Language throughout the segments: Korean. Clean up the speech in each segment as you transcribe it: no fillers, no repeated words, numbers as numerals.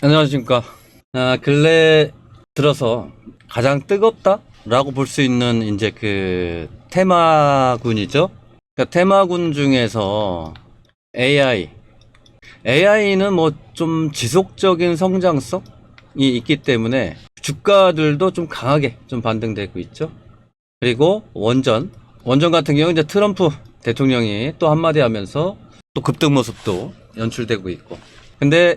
안녕하십니까. 근래 들어서 가장 뜨겁다라고 볼 수 있는 이제 그 테마군이죠. 그러니까 테마군 중에서 AI는 뭐 좀 지속적인 성장성이 있기 때문에 주가들도 좀 강하게 좀 반등되고 있죠. 그리고 원전 같은 경우 이제 트럼프 대통령이 또 한마디 하면서 또 급등 모습도 연출되고 있고. 근데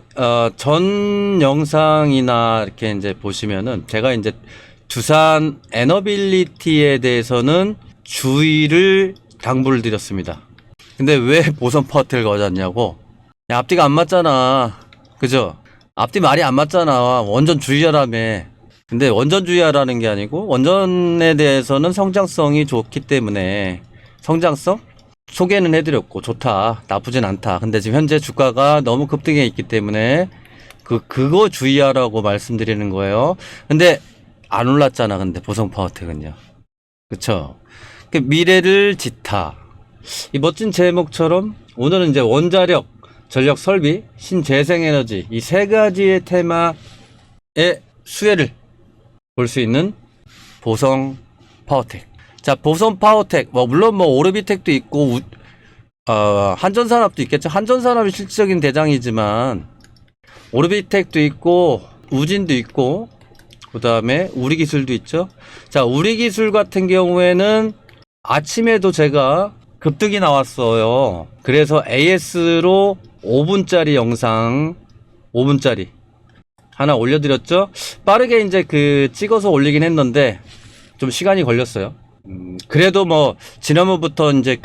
전 영상이나 이렇게 이제 보시면은 제가 이제 두산 에너빌리티에 대해서는 주의를 당부를 드렸습니다. 근데 왜 보선 파트를 거졌냐고. 야, 앞뒤가 안 맞잖아. 그죠? 앞뒤 말이 안 맞잖아. 원전 주의하라며. 근데 원전 주의하라는 게 아니고 원전에 대해서는 성장성이 좋기 때문에 성장성? 소개는 해드렸고 좋다, 나쁘진 않다. 근데 지금 현재 주가가 너무 급등해 있기 때문에 그거 주의하라고 말씀드리는 거예요. 근데 안 올랐잖아. 근데 보성 파워텍은요. 그쵸? 미래를 짓다. 이 멋진 제목처럼 오늘은 이제 원자력, 전력 설비, 신재생에너지 이 세 가지의 테마의 수혜를 볼 수 있는 보성 파워텍. 자, 보성 파워텍, 물론 오르비텍도 있고, 한전산업도 있겠죠. 한전산업이 실질적인 대장이지만, 오르비텍도 있고, 우진도 있고, 그 다음에 우리기술도 있죠. 자, 우리기술 같은 경우에는 아침에도 제가 급등이 나왔어요. 그래서 AS로 5분짜리 영상, 5분짜리 하나 올려드렸죠. 빠르게 이제 찍어서 올리긴 했는데, 좀 시간이 걸렸어요. 그래도 지난번부터 이제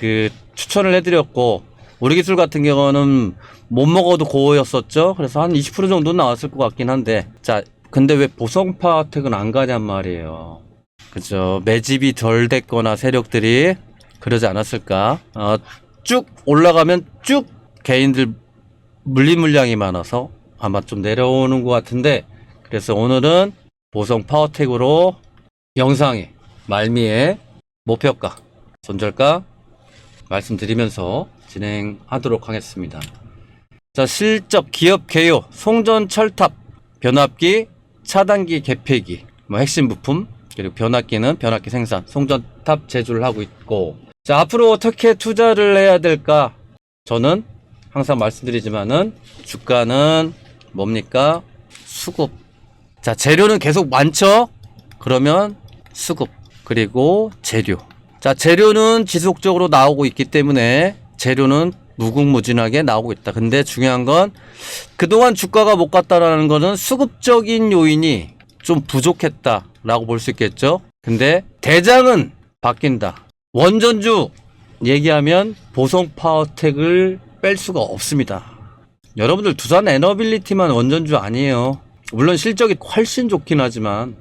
추천을 해드렸고, 우리 기술 같은 경우는 못 먹어도 고였었죠. 그래서 한 20% 정도 나왔을 것 같긴 한데, 자, 근데 왜 보성파텍은 안 가냔 말이에요. 그죠. 매집이 덜 됐거나 세력들이 그러지 않았을까. 쭉 올라가면 쭉 개인들 물린 물량이 많아서 아마 좀 내려오는 것 같은데, 그래서 오늘은 보성 파워텍으로 영상에 말미에 목표가, 손절가 말씀드리면서 진행하도록 하겠습니다. 자, 실적, 기업 개요, 송전 철탑, 변압기, 차단기, 개폐기, 핵심 부품, 그리고 변압기는 변압기 생산, 송전탑 제조를 하고 있고. 자, 앞으로 어떻게 투자를 해야 될까? 저는 항상 말씀드리지만은 주가는 뭡니까? 수급. 자, 재료는 계속 많죠? 그러면 수급. 그리고 재료. 자, 재료는 지속적으로 나오고 있기 때문에 재료는 무궁무진하게 나오고 있다. 근데 중요한 건 그동안 주가가 못 갔다라는 거는 수급적인 요인이 좀 부족했다라고 볼 수 있겠죠. 근데 대장은 바뀐다. 원전주 얘기하면 보성 파워텍을 뺄 수가 없습니다. 여러분들 두산 에너빌리티만 원전주 아니에요. 물론 실적이 훨씬 좋긴 하지만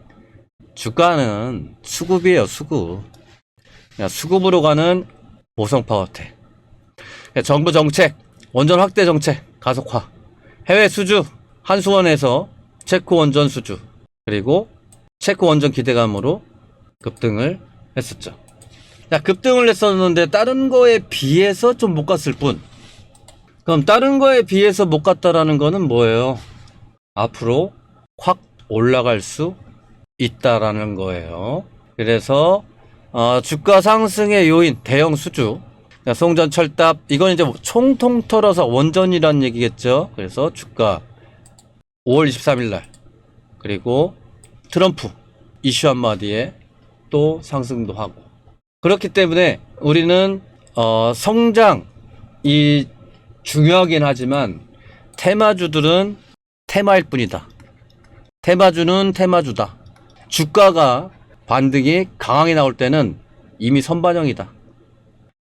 주가는 수급이에요. 수급. 수급으로 가는 보성 파워텍. 정부 정책, 원전 확대 정책 가속화, 해외 수주, 한수원에서 체코 원전 수주, 그리고 체코 원전 기대감으로 급등을 했었죠. 자, 급등을 했었는데 다른 거에 비해서 좀 못 갔을 뿐. 그럼 다른 거에 비해서 못 갔다라는 거는 뭐예요? 앞으로 확 올라갈 수 있다라는 거예요. 그래서 주가 상승의 요인, 대형 수주, 송전 철탑, 이건 이제 총통 털어서 원전이란 얘기겠죠. 그래서 주가 5월 23일 날, 그리고 트럼프 이슈 한마디에 또 상승도 하고. 그렇기 때문에 우리는 성장이 중요하긴 하지만 테마주들은 테마일 뿐이다. 테마주는 테마주다. 주가가 반등이 강하게 나올 때는 이미 선반영이다.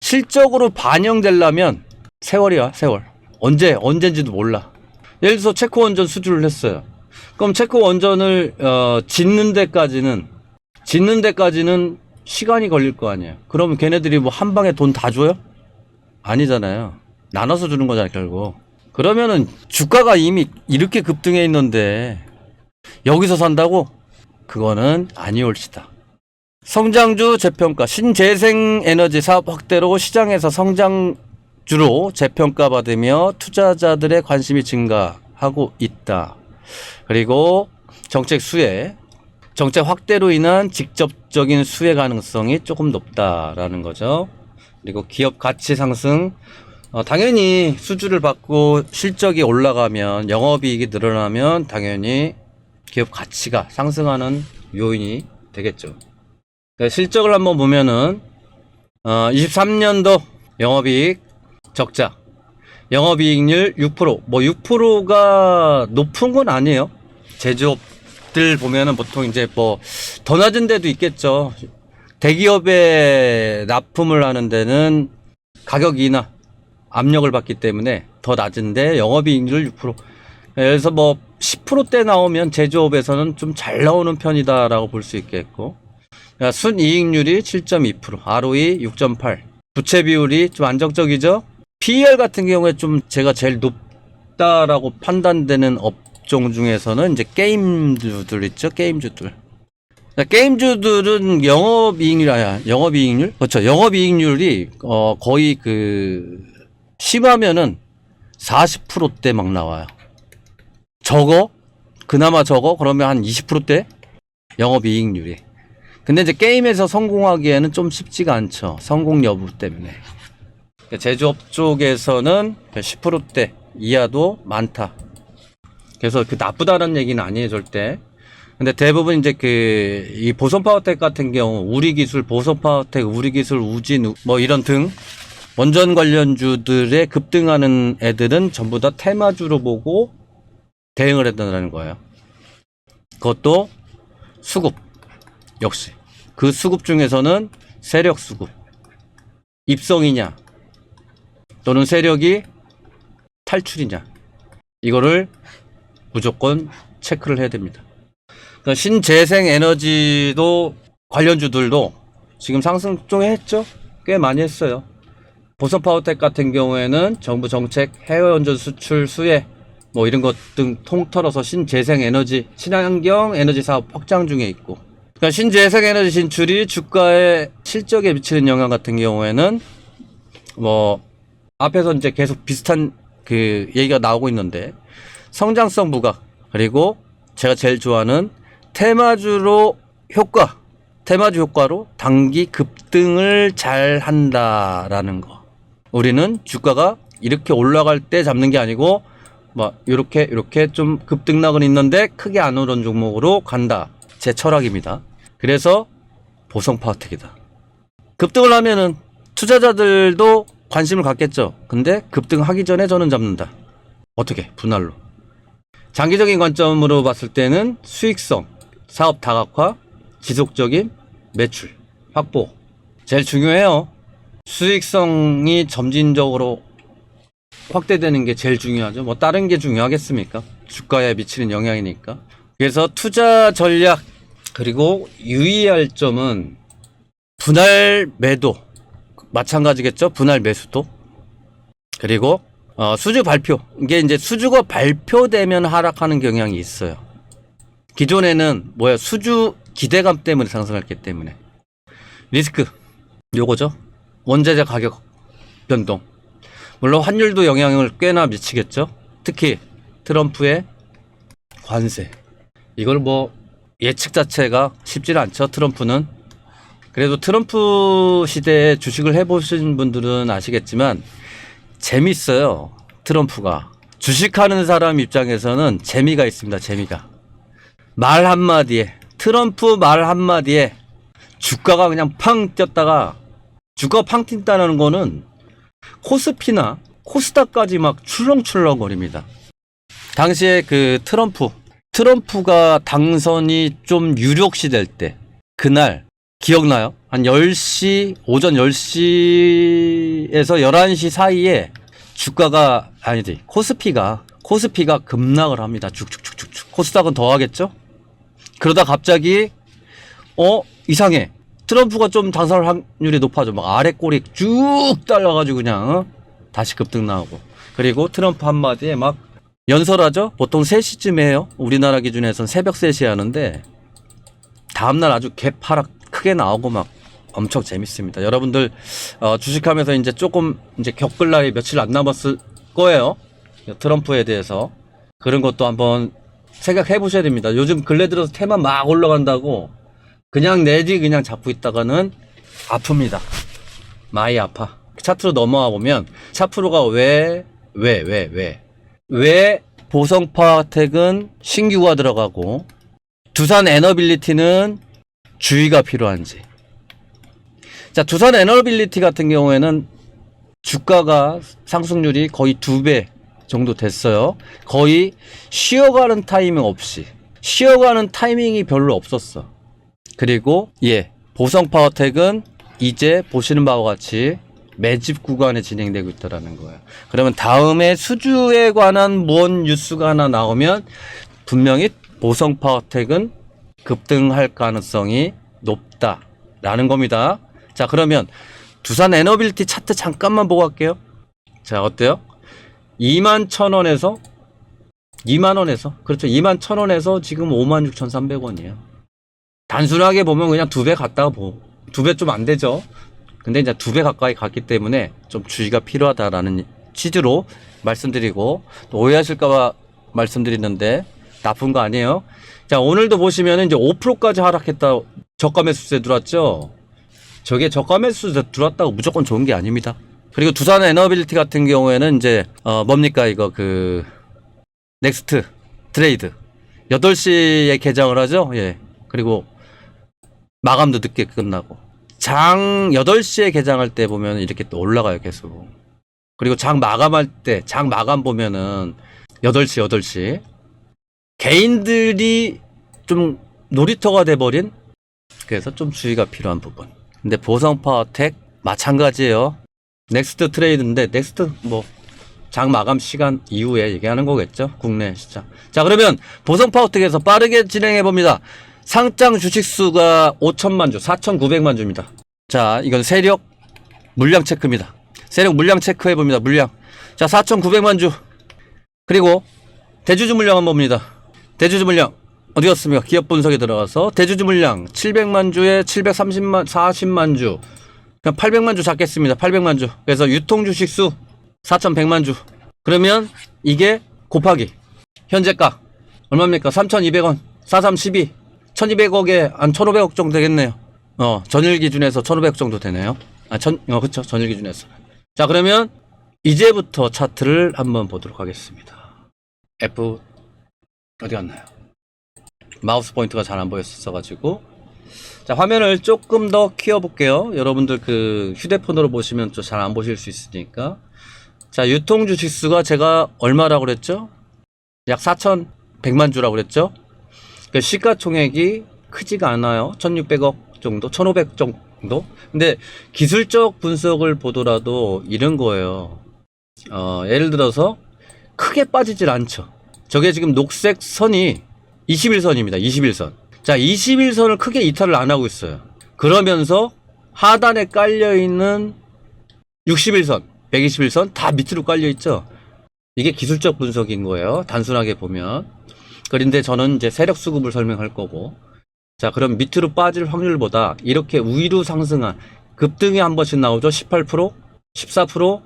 실적으로 반영되려면 세월이야, 세월. 언젠지도 몰라. 예를 들어서 체코 원전 수주를 했어요. 그럼 체코 원전을 짓는 데까지는 시간이 걸릴 거 아니에요. 그러면 걔네들이 한 방에 돈 다 줘요? 아니잖아요. 나눠서 주는 거잖아요, 결국. 그러면은 주가가 이미 이렇게 급등해 있는데 여기서 산다고? 그거는 아니올시다. 성장주 재평가, 신재생에너지 사업 확대로 시장에서 성장주로 재평가받으며 투자자들의 관심이 증가하고 있다. 그리고 정책 수혜, 정책 확대로 인한 직접적인 수혜 가능성이 조금 높다라는 거죠. 그리고 기업 가치 상승, 당연히 수주를 받고 실적이 올라가면, 영업이익이 늘어나면 당연히 기업 가치가 상승하는 요인이 되겠죠. 실적을 한번 보면은 23년도 영업이익 적자, 영업이익률 6%, 뭐 6%가 높은 건 아니에요. 제조업들 보면은 보통 이제 뭐 더 낮은 데도 있겠죠. 대기업에 납품을 하는 데는 가격 인하 압력을 받기 때문에 더 낮은데 영업이익률 6%. 그래서 뭐 10%대 나오면 제조업에서는 좀 잘 나오는 편이다라고 볼 수 있겠고, 그러니까 순이익률이 7.2%, ROE 6.8, 부채 비율이 좀 안정적이죠. PER 같은 경우에 좀 제가 제일 높다라고 판단되는 업종 중에서는 이제 게임주들 있죠. 게임주들. 게임주들은 영업이익률? 그렇죠. 영업이익률이 거의 심하면은 40%대 막 나와요. 그나마 그러면 한 20%대 영업이익률이. 근데 이제 게임에서 성공하기에는 좀 쉽지가 않죠. 성공 여부 때문에. 제조업 쪽에서는 10%대 이하도 많다. 그래서 나쁘다는 얘기는 아니에요, 절대. 근데 대부분 이제 이 보선 파워텍 같은 경우, 우리기술, 보선 파워텍, 우리기술, 우진, 뭐 이런 등 원전 관련주들에 급등하는 애들은 전부 다 테마주로 보고 대응을 했다는 거예요. 그것도 수급. 역시. 그 수급 중에서는 세력 수급. 입성이냐, 또는 세력이 탈출이냐. 이거를 무조건 체크를 해야 됩니다. 그러니까 신재생 에너지도 관련주들도 지금 상승 좀 했죠? 꽤 많이 했어요. 보선 파워텍 같은 경우에는 정부 정책, 해외 원전 수출 수혜, 뭐 이런 것 등 통틀어서 신재생 에너지, 친환경 에너지 사업 확장 중에 있고, 그러니까 신재생 에너지 진출이 주가의 실적에 미치는 영향 같은 경우에는 뭐 앞에서 이제 계속 비슷한 얘기가 나오고 있는데, 성장성 부각, 그리고 제가 제일 좋아하는 테마주 효과로 단기 급등을 잘 한다라는 거. 우리는 주가가 이렇게 올라갈 때 잡는 게 아니고 막 이렇게 좀 급등락은 있는데 크게 안 오른 종목으로 간다. 제 철학입니다. 그래서 보성 파워텍이다. 급등을 하면은 투자자들도 관심을 갖겠죠. 근데 급등하기 전에 저는 잡는다. 어떻게? 분할로. 장기적인 관점으로 봤을 때는 수익성, 사업 다각화, 지속적인 매출 확보. 제일 중요해요. 수익성이 점진적으로 확대되는 게 제일 중요하죠. 뭐 다른 게 중요하겠습니까? 주가에 미치는 영향이니까. 그래서 투자 전략, 그리고 유의할 점은 분할 매도. 마찬가지겠죠. 분할 매수도. 그리고 수주 발표. 이게 이제 수주가 발표되면 하락하는 경향이 있어요. 기존에는 수주 기대감 때문에 상승했기 때문에. 리스크. 요거죠. 원자재 가격 변동. 물론 환율도 영향을 꽤나 미치겠죠. 특히 트럼프의 관세. 이걸 예측 자체가 쉽지는 않죠. 트럼프는. 그래도 트럼프 시대에 주식을 해보신 분들은 아시겠지만 재밌어요. 트럼프가. 주식하는 사람 입장에서는 재미가 있습니다. 재미가. 말 한마디에, 트럼프 말 한마디에 주가가 그냥 팡 뛰었다가, 주가가 팡 뛴다는 거는 코스피나 코스닥까지 막 출렁출렁 거립니다. 당시에 트럼프가 당선이 좀 유력시 될 때, 그날 기억나요? 한 10시, 오전 10시에서 11시 사이에 코스피가 급락을 합니다. 쭉쭉쭉쭉. 코스닥은 더 하겠죠? 그러다 갑자기, 이상해. 트럼프가 좀 당선할 확률이 높아져. 막 아래 꼬리 쭉 달라가지고 그냥, 다시 급등 나오고. 그리고 트럼프 한마디에 막 연설하죠? 보통 3시쯤에 해요. 우리나라 기준에서는 새벽 3시에 하는데, 다음날 아주 개파락 크게 나오고 막 엄청 재밌습니다. 여러분들 주식하면서 이제 조금 겪을 날이 며칠 안 남았을 거예요. 트럼프에 대해서. 그런 것도 한번 생각해 보셔야 됩니다. 요즘 근래 들어서 테마 막 올라간다고 그냥 내지 그냥 잡고 있다가는 아픕니다. 많이 아파. 차트로 넘어와 보면 차프로가 왜 보성파텍은 신규가 들어가고 두산 에너빌리티는 주의가 필요한지. 자, 두산 에너빌리티 같은 경우에는 주가가 상승률이 거의 2배 정도 됐어요. 거의 쉬어가는 타이밍 없이. 쉬어가는 타이밍이 별로 없었어. 그리고 보성파워텍은 이제 보시는 바와 같이 매집 구간에 진행되고 있다는 거예요. 그러면 다음에 수주에 관한 무언 뉴스가 하나 나오면 분명히 보성파워텍은 급등할 가능성이 높다라는 겁니다. 자, 그러면 두산 에너빌티 차트 잠깐만 보고 갈게요. 자, 어때요? 21,000원에서 2만원에서 그렇죠. 21,000원에서 지금 56,300원이에요. 단순하게 보면 그냥 2배 갔다가 2배 좀 안 되죠. 근데 이제 2배 가까이 갔기 때문에 좀 주의가 필요하다라는 취지로 말씀드리고, 또 오해하실까봐 말씀드리는데 나쁜 거 아니에요. 자, 오늘도 보시면 이제 5%까지 하락했다. 저가 매수세 들어왔죠. 저게 저가 매수세 들어왔다고 무조건 좋은 게 아닙니다. 그리고 두산 에너빌리티 같은 경우에는 이제 뭡니까 이거 넥스트 트레이드 8시에 개장을 하죠. 예. 그리고 마감도 늦게 끝나고 장 8시에 개장할 때 보면 이렇게 또 올라가요, 계속. 그리고 장 마감할 때 장 마감 보면은 8시 개인들이 좀 놀이터가 돼버린, 그래서 좀 주의가 필요한 부분. 근데 보성파워텍 마찬가지예요. 넥스트 트레이드인데 넥스트 장 마감 시간 이후에 얘기하는 거겠죠, 국내 시장. 자, 그러면 보성파워텍에서 빠르게 진행해 봅니다. 상장 주식수가 5천만 주, 4,900만 주입니다. 자, 이건 세력 물량 체크입니다. 세력 물량 체크해 봅니다. 물량. 자, 4,900만 주. 그리고 대주주 물량 한번 봅니다. 대주주 물량 어디 갔습니까? 기업 분석에 들어가서 대주주 물량 700만 주에 40만 주. 그냥 800만 주 잡겠습니다. 800만 주. 그래서 유통 주식 수 4,100만 주. 그러면 이게 곱하기 현재가 얼마입니까? 3,200원. 4312. 1,200억에 한 1,500억 정도 되겠네요. 전일 기준에서 1,500억 정도 되네요. 그쵸. 전일 기준에서. 자, 그러면 이제부터 차트를 한번 보도록 하겠습니다. F 어디 갔나요? 마우스 포인트가 잘 안 보였어가지고. 자, 화면을 조금 더 키워볼게요. 여러분들 휴대폰으로 보시면 좀 잘 안 보실 수 있으니까. 자, 유통 주식수가 제가 얼마라고 그랬죠? 약 4,100만 주라고 그랬죠? 시가총액이 크지가 않아요. 1,600억 정도, 1,500 정도. 근데 기술적 분석을 보더라도 이런 거예요. 예를 들어서 크게 빠지질 않죠. 저게 지금 녹색 선이 21선입니다. 21선. 자, 21선을 크게 이탈을 안 하고 있어요. 그러면서 하단에 깔려있는 61선, 121선 다 밑으로 깔려있죠. 이게 기술적 분석인 거예요. 단순하게 보면. 그런데 저는 이제 세력 수급을 설명할 거고. 자, 그럼 밑으로 빠질 확률보다 이렇게 위로 상승한 급등이 한 번씩 나오죠. 18%, 14%,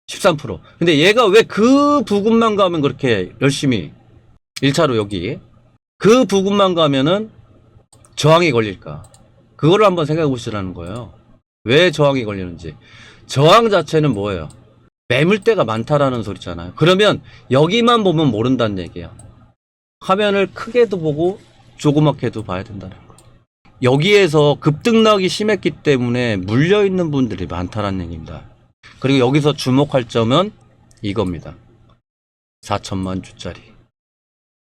13%. 근데 얘가 왜 그 부분만 가면 그렇게 열심히 1차로 여기 그 부분만 가면은 저항이 걸릴까? 그거를 한번 생각해 보시라는 거예요. 왜 저항이 걸리는지. 저항 자체는 뭐예요? 매물대가 많다라는 소리잖아요. 그러면 여기만 보면 모른다는 얘기야. 화면을 크게도 보고 조그맣게도 봐야 된다는 거예요. 여기에서 급등락이 심했기 때문에 물려있는 분들이 많다는 얘기입니다. 그리고 여기서 주목할 점은 이겁니다. 4천만 주짜리.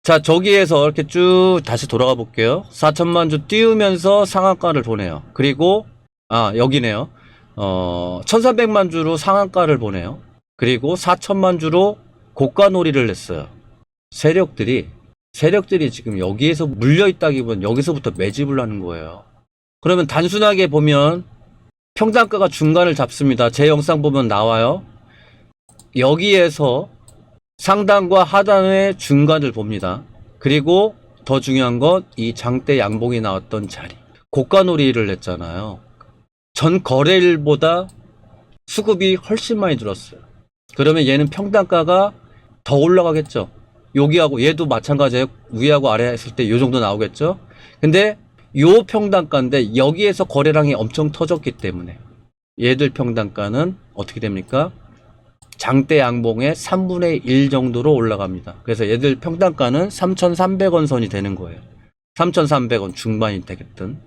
자, 저기에서 이렇게 쭉 다시 돌아가 볼게요. 4천만 주 띄우면서 상한가를 보내요. 그리고 여기네요. 1,300만 주로 상한가를 보내요. 그리고 4천만 주로 고가놀이를 냈어요. 세력들이 지금 여기에서 물려있다기보다는 여기서부터 매집을 하는 거예요. 그러면 단순하게 보면 평단가가 중간을 잡습니다. 제 영상 보면 나와요. 여기에서 상단과 하단의 중간을 봅니다. 그리고 더 중요한 건 이 장대 양봉이 나왔던 자리. 고가놀이를 냈잖아요. 전 거래일보다 수급이 훨씬 많이 들었어요. 그러면 얘는 평단가가 더 올라가겠죠. 여기하고 얘도 마찬가지예요. 위하고 아래 했을 때 요 정도 나오겠죠. 근데 요 평단가인데 여기에서 거래량이 엄청 터졌기 때문에 얘들 평단가는 어떻게 됩니까? 장대 양봉의 3분의 1 정도로 올라갑니다. 그래서 얘들 평단가는 3,300원 선이 되는 거예요. 3,300원 중반이 되겠든.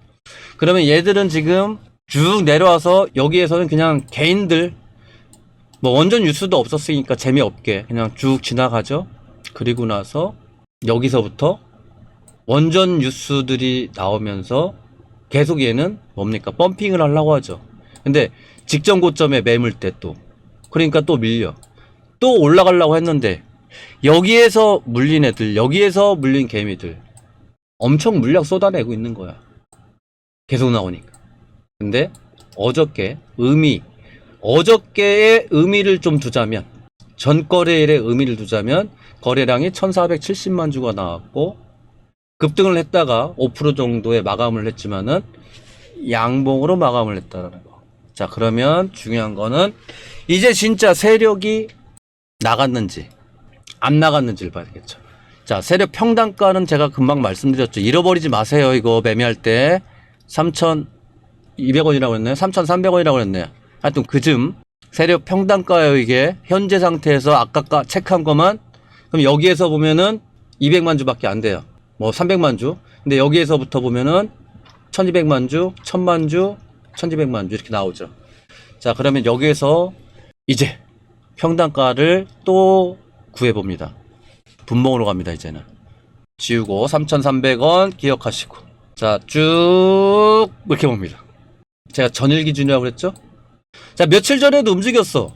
그러면 얘들은 지금 쭉 내려와서 여기에서는 그냥 개인들 뭐 원전 뉴스도 없었으니까 재미없게 그냥 쭉 지나가죠. 그리고 나서 여기서부터 원전 뉴스들이 나오면서 계속 얘는 뭡니까? 펌핑을 하려고 하죠. 근데 직전 고점에 매물대 또 그러니까 또 밀려 또 올라가려고 했는데 여기에서 물린 애들 여기에서 물린 개미들 엄청 물량 쏟아내고 있는 거야. 계속 나오니까. 근데 어저께의 의미를 좀 두자면 전거래일의 의미를 두자면 거래량이 1470만 주가 나왔고 급등을 했다가 5% 정도의 마감을 했지만은 양봉으로 마감을 했다라는 거. 자, 그러면 중요한 거는 이제 진짜 세력이 나갔는지 안 나갔는지를 봐야겠죠. 자, 세력 평단가는 제가 금방 말씀드렸죠. 잃어버리지 마세요. 이거 매매할 때 3,200원이라고 했나요? 3,300원이라고 했네요. 하여튼 그쯤 세력 평단가예요. 이게 현재 상태에서 아까 체크한 것만 그럼 여기에서 보면은 200만 주밖에 안 돼요. 뭐 300만 주. 근데 여기에서부터 보면은 1200만 주, 1000만 주, 1200만 주 이렇게 나오죠. 자, 그러면 여기에서 이제 평단가를 또 구해봅니다. 분봉으로 갑니다. 이제는 지우고 3,300원 기억하시고 자, 쭉 이렇게 봅니다. 제가 전일 기준이라고 그랬죠. 자, 며칠 전에도 움직였어.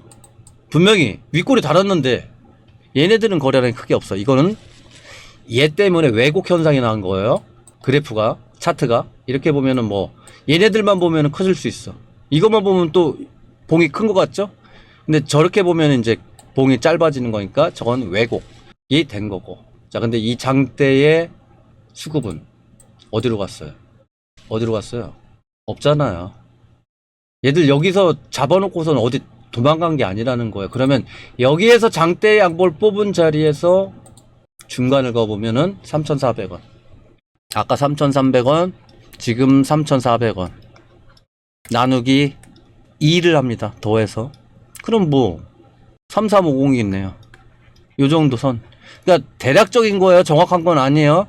분명히 윗골이 달았는데 얘네들은 거래량이 크게 없어. 이거는 얘 때문에 왜곡 현상이 나온 거예요. 그래프가 차트가 이렇게 보면은 뭐 얘네들만 보면은 커질 수 있어. 이것만 보면 또 봉이 큰 것 같죠? 근데 저렇게 보면 이제 봉이 짧아지는 거니까 저건 왜곡이 된 거고. 자, 근데 이 장대의 수급은 어디로 갔어요? 어디로 갔어요? 없잖아요. 얘들 여기서 잡아놓고선 어디 도망간 게 아니라는 거예요. 그러면 여기에서 장대 양볼 뽑은 자리에서 중간을 거보면은 3,400원. 아까 3,300원, 지금 3,400원. 나누기 2를 합니다. 더해서. 그럼 뭐 3350이 있네요. 요 정도 선. 그러니까 대략적인 거예요. 정확한 건 아니에요.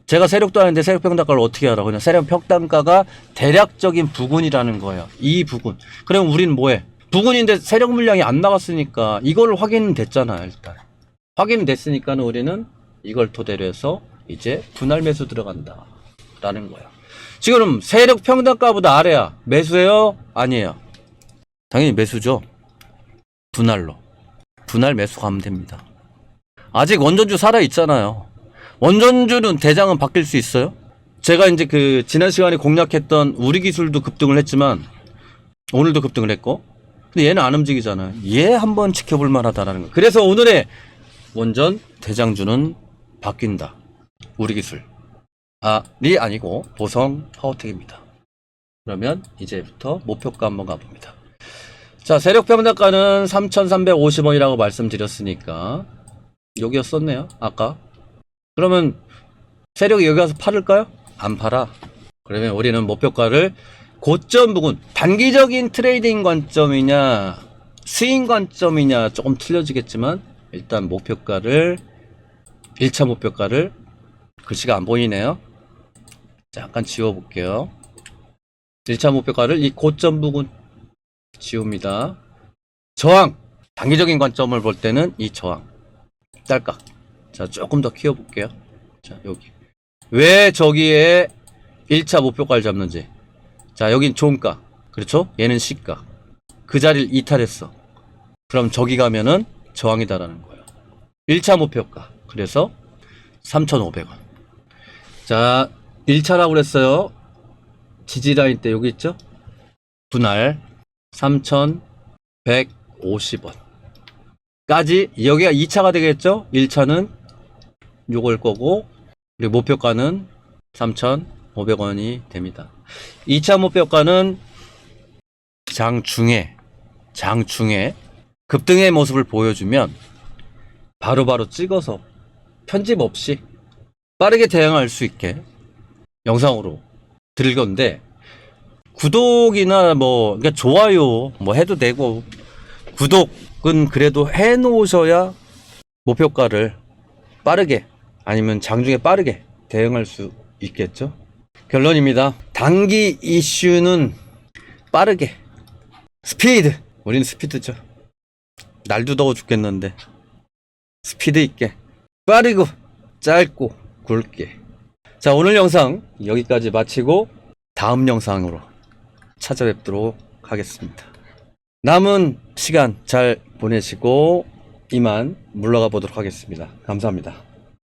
제가 세력도 아닌데 세력 평단가를 어떻게 알아? 그냥 세력 평단가가 대략적인 부근이라는 거예요. 이 부근. 그럼 우리는 뭐해? 부근인데 세력 물량이 안 나갔으니까 이걸 확인은 됐잖아. 일단 확인이 됐으니까는 우리는 이걸 토대로 해서 이제 분할 매수 들어간다 라는 거예요. 지금 세력 평단가보다 아래야. 매수예요? 아니에요. 당연히 매수죠. 분할로. 분할 매수 가면 됩니다. 아직 원전주 살아있잖아요. 원전주는 대장은 바뀔 수 있어요? 제가 이제 그 지난 시간에 공략했던 우리 기술도 급등을 했지만 오늘도 급등을 했고 근데 얘는 안 움직이잖아요. 얘 한번 지켜볼 만하다라는 거예요. 그래서 오늘의 원전 대장주는 바뀐다. 우리 기술. 이 아니고 보성 파워텍입니다. 그러면 이제부터 목표가 한번 가봅니다. 자, 세력 평단가는 3,350원이라고 말씀드렸으니까 여기였었네요. 아까. 그러면 세력이 여기 가서 팔을까요? 안 팔아. 그러면 우리는 목표가를 고점 부근 단기적인 트레이딩 관점이냐 스윙 관점이냐 조금 틀려지겠지만 일단 목표가를 1차 목표가를 글씨가 안 보이네요. 잠깐 지워볼게요. 1차 목표가를 이 고점 부근 지웁니다. 저항 단기적인 관점을 볼 때는 이 저항 딸깍. 자, 조금 더 키워볼게요. 자, 여기 왜 저기에 1차 목표가를 잡는지. 자, 여긴 종가 그렇죠? 얘는 시가. 그 자리를 이탈했어. 그럼 저기 가면은 저항이다라는 거예요. 1차 목표가 그래서 3,500원. 자, 1차라고 그랬어요. 지지라인 때 여기 있죠? 분할 3,150원 까지. 여기가 2차가 되겠죠? 1차는 요걸 거고 그리고 목표가는 3,500원이 됩니다. 2차 목표가는 장중에 급등의 모습을 보여주면 바로바로 찍어서 편집 없이 빠르게 대응할 수 있게 영상으로 드릴 건데, 구독이나 뭐 그러니까 좋아요 뭐 해도 되고, 구독은 그래도 해 놓으셔야 목표가를 빠르게 아니면 장중에 빠르게 대응할 수 있겠죠. 결론입니다. 단기 이슈는 빠르게, 스피드. 우리는 스피드죠. 날도 더워 죽겠는데 스피드 있게, 빠르고 짧고 굵게. 자, 오늘 영상 여기까지 마치고 다음 영상으로 찾아뵙도록 하겠습니다. 남은 시간 잘 보내시고 이만 물러가 보도록 하겠습니다. 감사합니다.